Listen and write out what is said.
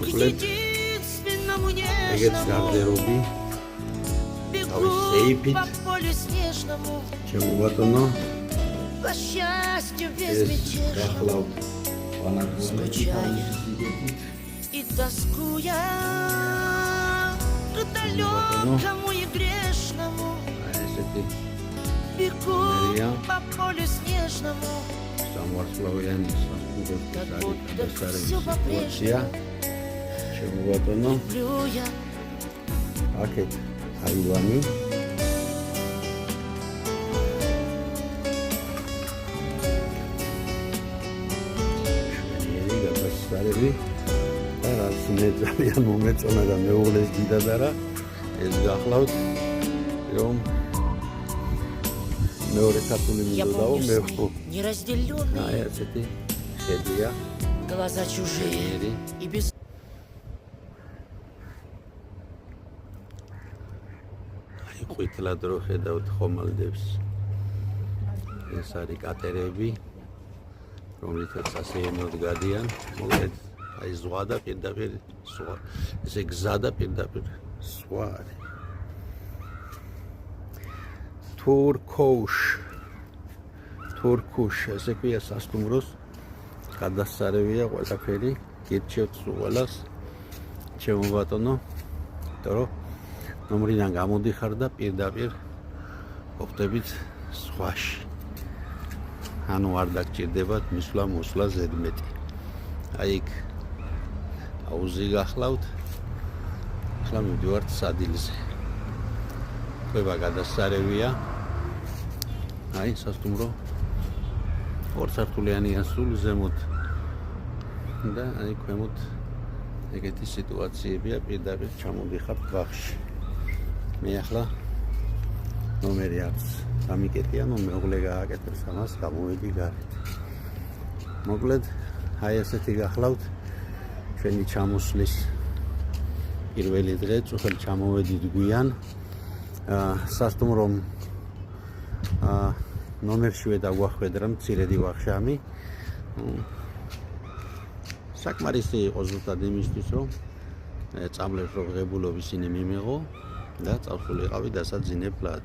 единственному нежному. Бегу по полю снежному, по счастью безмятежному, скучая и тоскуя к далекому и грешному. Бегу по полю снежному, как будто все по-прежнему. Люблю я. აივანი შვენიერი გასასწრები და რაც მე ძალიან მომეწონა და მეუღლეს დიდად არა ეს გახლავთ რომ მეორე ქართული მინდოდაო მე неразделённые, აი ასეთი ხედია глаза чужие и без ყვითლად რო ხედავთ ხომალდებს ეს არის კატერები რომლითაც ასეენოდ გადიან მოკლედ აი ზღვა და პირდაპირ ზღვა ესე გზა და პირდაპირ ზღვა არის თურქუშ ესე ქვია სასტუმროს გადასარევია ყველაფერი გირჩევთ ყველას ჩემო ბატონო იმიტომ რომ ნომრიდან გამოდიხარ და პირდაპირ მოხდებით სხვაში. ანუ არ დაგჭირდებათ მისვლა მოსვლა ზედმეტი. აი იქ აუზი გახლავთ. ახლა მივდივართ სადილზე. ყვება გადასარევია. აი სასტუმრო ორსართულიანია სულ ზემოთ. და აი ქვემოთ ეგეთი სიტუაციებია პირდაპირ ჩამოდიხართ ბაღში. მე ახლა ნომერი აქვს გამიკეტია, მეუღლე გააკეთებს ამას, გამოვედი გარეთ. მოკლედ, აი ასეთი გახლავთ ჩვენი ჩამოსვლის პირველი დღე, წუხელ ჩამოვედით გვიან. სასტუმრომ ნომერშივე დაგვახვედრა მცირედი ვახშამი. საკმარისი იყო ზუსტად იმისთვის, რომ წამლებს რო ღებულობ ისინი მიმეღო და წავსულიყავი დასაძინებლად.